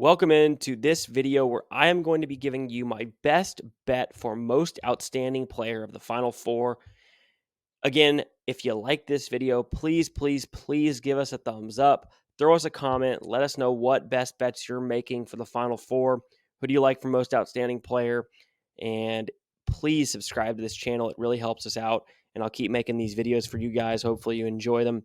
Welcome into this video where I am going to be giving you my best bet for most outstanding player of the Final Four. Again, if you like this video, please give us a thumbs up. Throw us a comment. Let us know what best bets you're making for the Final Four. Who do you like for most outstanding player? And please subscribe to this channel. It really helps us out. And I'll keep making these videos for you guys. Hopefully you enjoy them.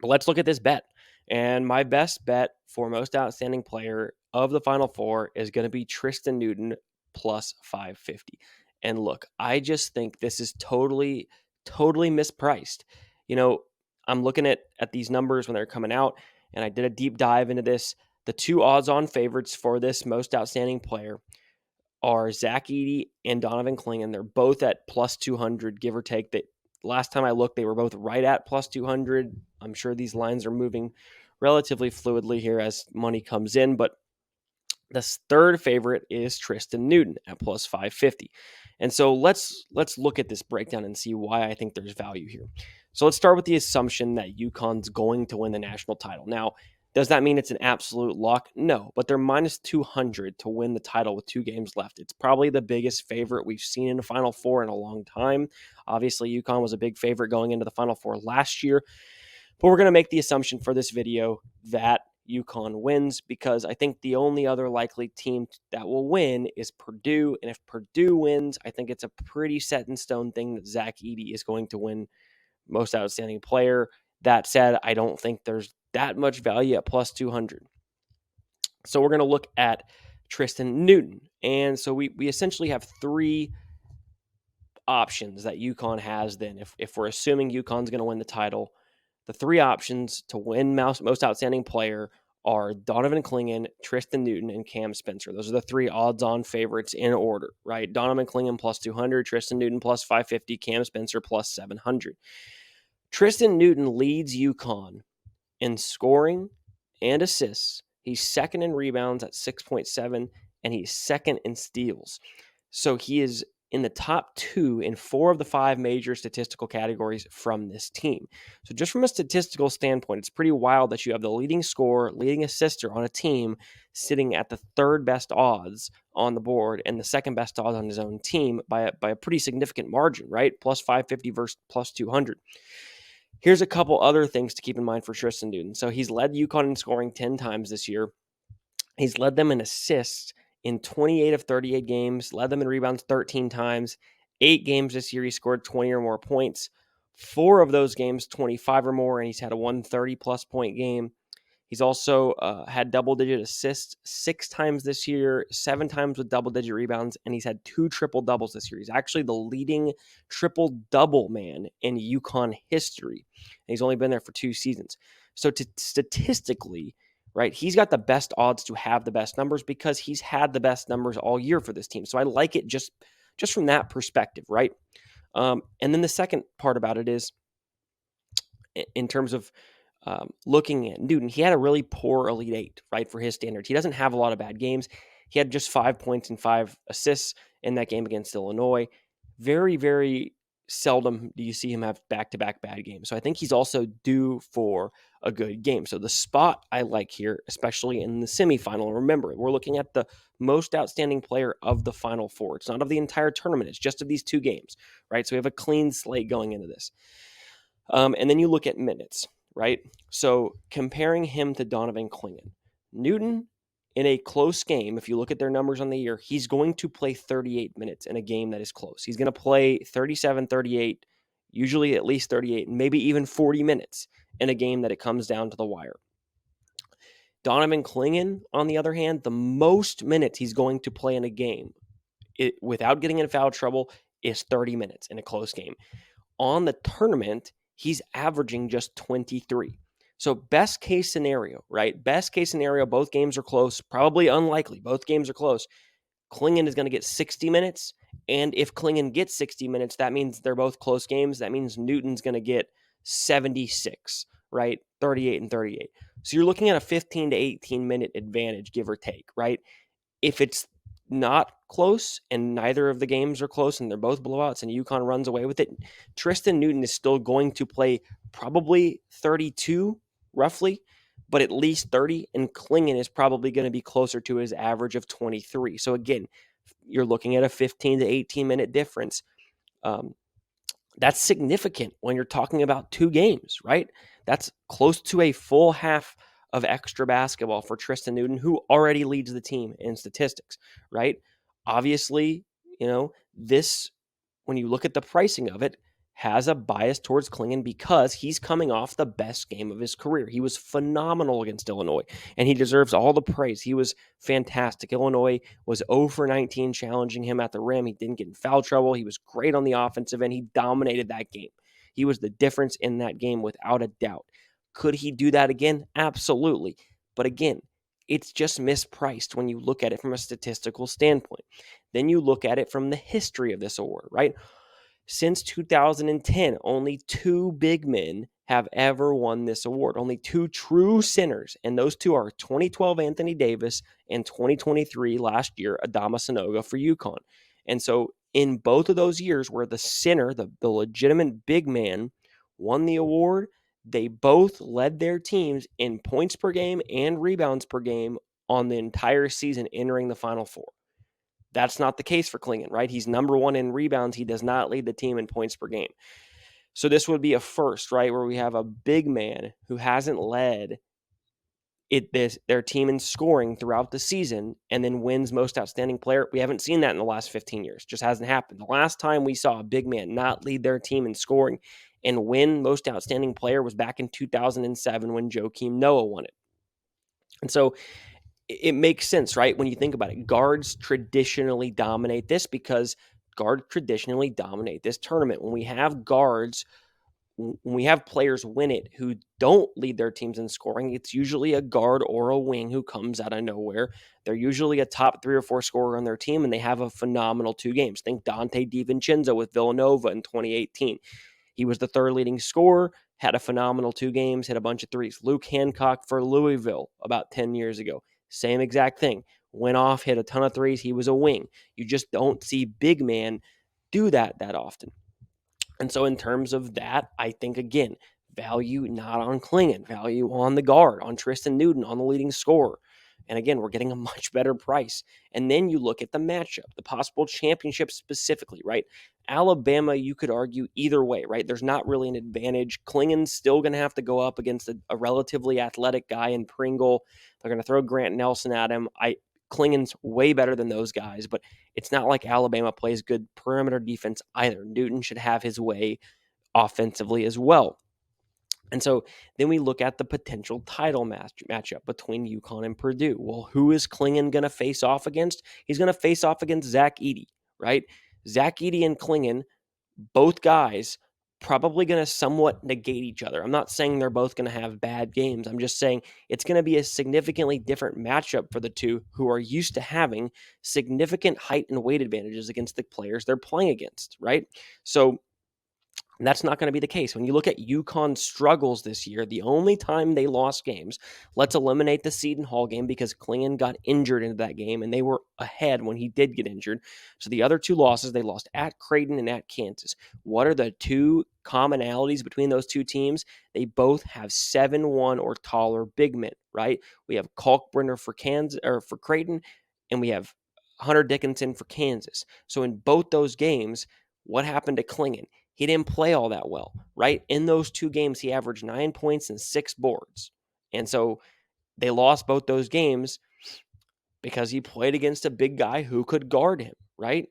But let's look at this bet. And my best bet for most outstanding player of the Final Four is going to be Tristen Newton plus 550. And look, I just think this is totally mispriced. You know, I'm looking at these numbers when they're coming out, and I did a deep dive into this. The two odds-on favorites for this most outstanding player are Zach Edey and Donovan Clingan. They're both at plus 200, give or take. That last time I looked, they were both right at plus 200. I'm sure these lines are moving relatively fluidly here as money comes in, but the third favorite is Tristen Newton at plus 550. And so let's look at this breakdown and see why I think there's value here. So let's start with the assumption that UConn's going to win the national title. Now, does that mean it's an absolute lock? No, but they're minus 200 to win the title with 2 games left. It's probably the biggest favorite we've seen in the Final Four in a long time. Obviously, UConn was a big favorite going into the Final Four last year, but we're going to make the assumption for this video that UConn wins because I think the only other likely team that will win is Purdue. And if Purdue wins, I think it's a pretty set in stone thing that Zach Edey is going to win most outstanding player. That said, I don't think there's that much value at plus 200. So we're going to look at Tristen Newton. And so we essentially have 3 options that UConn has then. If we're assuming UConn's going to win the title, the 3 options to win most outstanding player are Donovan Clingan, Tristen Newton, and Cam Spencer. Those are the 3 odds-on favorites in order, right? Donovan Clingan plus 200, Tristen Newton plus 550, Cam Spencer plus 700. Tristen Newton leads UConn in scoring and assists. He's second in rebounds at 6.7, and he's second in steals. So he is in the top 2 in 4 of the 5 major statistical categories from this team. So just from a statistical standpoint, it's pretty wild that you have the leading scorer, leading assister on a team sitting at the 3rd best odds on the board and the 2nd best odds on his own team by a pretty significant margin, right? Plus 550 versus plus 200. Here's a couple other things to keep in mind for Tristen Newton. So he's led UConn in scoring 10 times this year. He's led them in assists in 28 of 38 games, led them in rebounds 13 times. 8 games this year, he scored 20 or more points. 4 of those games, 25 or more, and he's had a 130-plus point game. He's also had double-digit assists 6 times this year, 7 times with double-digit rebounds, and he's had 2 triple-doubles this year. He's actually the leading triple-double man in UConn history. And he's only been there for 2 seasons. So statistically, right, he's got the best odds to have the best numbers because he's had the best numbers all year for this team. So I like it just from that perspective, right? And then the second part about it is in terms of looking at Newton, he had a really poor Elite 8, right, for his standards. He doesn't have a lot of bad games. He had just 5 points and 5 assists in that game against Illinois. Very, very seldom do you see him have back-to-back bad games. So I think he's also due for a good game. So the spot I like here, especially in the semifinal, remember, we're looking at the most outstanding player of the Final Four. It's not of the entire tournament. It's just of these 2 games, right? So we have a clean slate going into this. And then you look at minutes, right? So comparing him to Donovan Clingan, Newton in a close game, if you look at their numbers on the year, he's going to play 38 minutes in a game that is close. He's going to play 37, 38, usually at least 38, and maybe even 40 minutes in a game that it comes down to the wire. Donovan Clingan, on the other hand, the most minutes he's going to play in a game without getting in foul trouble is 30 minutes in a close game. On the tournament, he's averaging just 23. So best case scenario, right? Best case scenario, both games are close. Probably unlikely. Both games are close. Clingan is going to get 60 minutes. And if Clingan gets 60 minutes, that means they're both close games. That means Newton's going to get 76, right? 38 and 38. So you're looking at a 15 to 18 minute advantage, give or take, right? If it's not close and neither of the games are close and they're both blowouts and UConn runs away with it, Tristen Newton is still going to play probably 32 roughly, but at least 30, and Klingon is probably going to be closer to his average of 23. So again, you're looking at a 15 to 18 minute difference. That's significant when you're talking about 2 games, right? That's close to a full half of extra basketball for Tristen Newton, who already leads the team in statistics, right? Obviously, this, when you look at the pricing of it, has a bias towards Klingon because he's coming off the best game of his career. He was phenomenal against Illinois, and he deserves all the praise. He was fantastic. Illinois was 0 for 19 challenging him at the rim. He didn't get in foul trouble. He was great on the offensive end. He dominated that game. He was the difference in that game without a doubt. Could he do that again? Absolutely. But again, it's just mispriced when you look at it from a statistical standpoint. Then you look at it from the history of this award, right? Since 2010, only 2 big men have ever won this award. Only 2 true centers, and those 2 are 2012 Anthony Davis and 2023 last year Adama Sanogo for UConn. And so in both of those years where the center, the legitimate big man, won the award, they both led their teams in points per game and rebounds per game on the entire season entering the Final Four. That's not the case for Klingon, right? He's number 1 in rebounds. He does not lead the team in points per game. So this would be a first, right, where we have a big man who hasn't led their team in scoring throughout the season and then wins most outstanding player. We haven't seen that in the last 15 years. Just hasn't happened. The last time we saw a big man not lead their team in scoring and win most outstanding player was back in 2007 when Joakim Noah won it. And so it makes sense, right? When you think about it, guards traditionally dominate this because guards traditionally dominate this tournament. When we have players win it who don't lead their teams in scoring, it's usually a guard or a wing who comes out of nowhere. They're usually a top 3 or 4 scorer on their team, and they have a phenomenal 2 games. Think Dante DiVincenzo with Villanova in 2018. He was the 3rd leading scorer, had a phenomenal 2 games, hit a bunch of threes. Luke Hancock for Louisville about 10 years ago. Same exact thing. Went off, hit a ton of threes. He was a wing. You just don't see big man do that often. And so in terms of that, I think, again, value not on Klingon, value on the guard, on Tristen Newton, on the leading scorer. And again, we're getting a much better price. And then you look at the matchup, the possible championship specifically, right? Alabama, you could argue either way, right? There's not really an advantage. Klingon's still going to have to go up against a relatively athletic guy in Pringle. They're going to throw Grant Nelson at him. Klingon's way better than those guys, but it's not like Alabama plays good perimeter defense either. Newton should have his way offensively as well. And so then we look at the potential title matchup between UConn and Purdue. Well, who is Klingon going to face off against? He's going to face off against Zach Edey, right? Zach Edey and Klingon, both guys, probably going to somewhat negate each other. I'm not saying they're both going to have bad games. I'm just saying it's going to be a significantly different matchup for the 2 who are used to having significant height and weight advantages against the players they're playing against, right? So that's not going to be the case. When you look at UConn's struggles this year, the only time they lost games, let's eliminate the Seton Hall game because Klingon got injured into that game and they were ahead when he did get injured. So the other 2 losses, they lost at Creighton and at Kansas. What are the 2 commonalities between those 2 teams? They both have 7'1" or taller big men, right? We have Kalkbrenner for Creighton, and we have Hunter Dickinson for Kansas. So in both those games, what happened to Klingon? He didn't play all that well, right? In those 2 games, he averaged 9 points and 6 boards. And so they lost both those games because he played against a big guy who could guard him, right?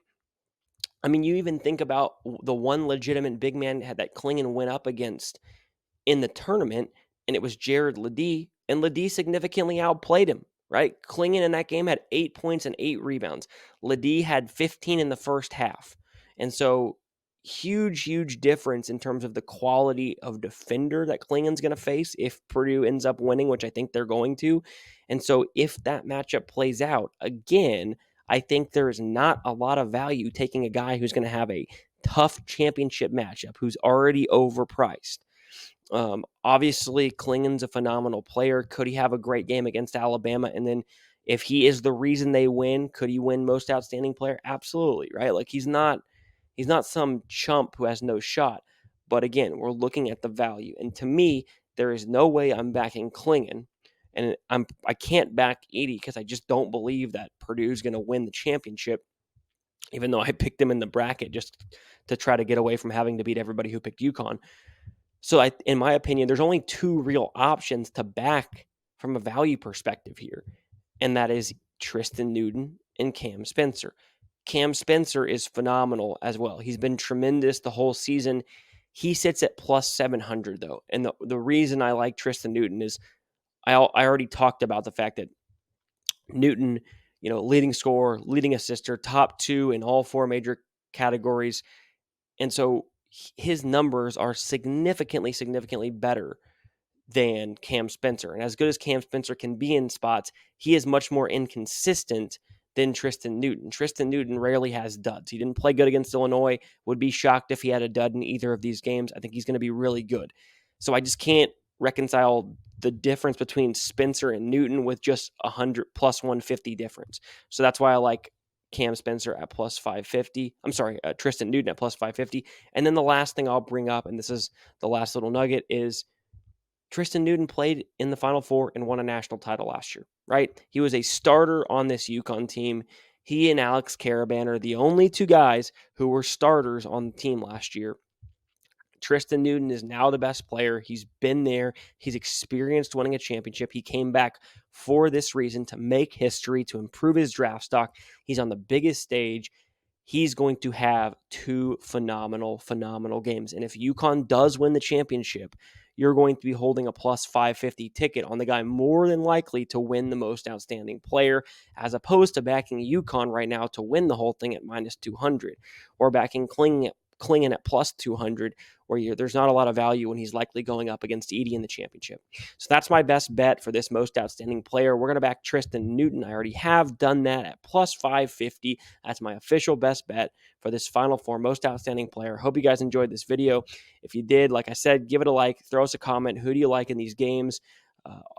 I mean, you even think about the one legitimate big man that Klingon went up against in the tournament, and it was Jared Ledee, and Ledee significantly outplayed him, right? Klingon in that game had 8 points and 8 rebounds. Ledee had 15 in the first half. And so huge difference in terms of the quality of defender that Klingon's going to face if Purdue ends up winning, which I think they're going to. And so if that matchup plays out, again, I think there is not a lot of value taking a guy who's going to have a tough championship matchup, who's already overpriced. Obviously, Klingon's a phenomenal player. Could he have a great game against Alabama? And then if he is the reason they win, could he win most outstanding player? Absolutely, right? Like he's not some chump who has no shot. But again, we're looking at the value. And to me, there is no way I'm backing Klingon And I can't back Edey because I just don't believe that Purdue's going to win the championship, even though I picked them in the bracket just to try to get away from having to beat everybody who picked UConn. So in my opinion, there's only two real options to back from a value perspective here, and that is Tristen Newton and Cam Spencer. Cam Spencer is phenomenal as well. He's been tremendous the whole season. He sits at plus 700, though. And the reason I like Tristen Newton is I already talked about the fact that Newton, leading scorer, leading assister, top 2 in all 4 major categories. And so his numbers are significantly better than Cam Spencer. And as good as Cam Spencer can be in spots, he is much more inconsistent than Tristen Newton. Tristen Newton rarely has duds. He didn't play good against Illinois. Would be shocked if he had a dud in either of these games. I think he's going to be really good. So I just can't reconcile the difference between Spencer and Newton with just 100 plus 150 difference. So that's why I like Cam Spencer at plus 550. I'm sorry, Tristen Newton at plus 550. And then the last thing I'll bring up, and this is the last little nugget, is Tristen Newton played in the Final Four and won a national title last year, right? He was a starter on this UConn team. He and Alex Caravan are the only 2 guys who were starters on the team last year. Tristen Newton is now the best player. He's been there. He's experienced winning a championship. He came back for this reason, to make history, to improve his draft stock. He's on the biggest stage. He's going to have 2 phenomenal games. And if UConn does win the championship, you're going to be holding a plus 550 ticket on the guy more than likely to win the most outstanding player, as opposed to backing UConn right now to win the whole thing at minus 200, or backing Klingon at plus 200, where there's not a lot of value when he's likely going up against Edey in the championship. So that's my best bet for this most outstanding player. We're going to back Tristen Newton. I already have done that at plus 550. That's my official best bet for this Final Four most outstanding player. Hope you guys enjoyed this video. If you did, like I said, give it a like, throw us a comment. Who do you like in these games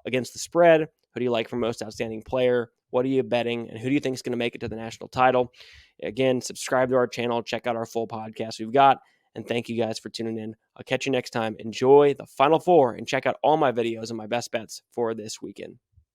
against the spread? Who do you like for most outstanding player? What are you betting? And who do you think is going to make it to the national title? Again, subscribe to our channel. Check out our full podcast we've got. And thank you guys for tuning in. I'll catch you next time. Enjoy the Final Four and check out all my videos and my best bets for this weekend.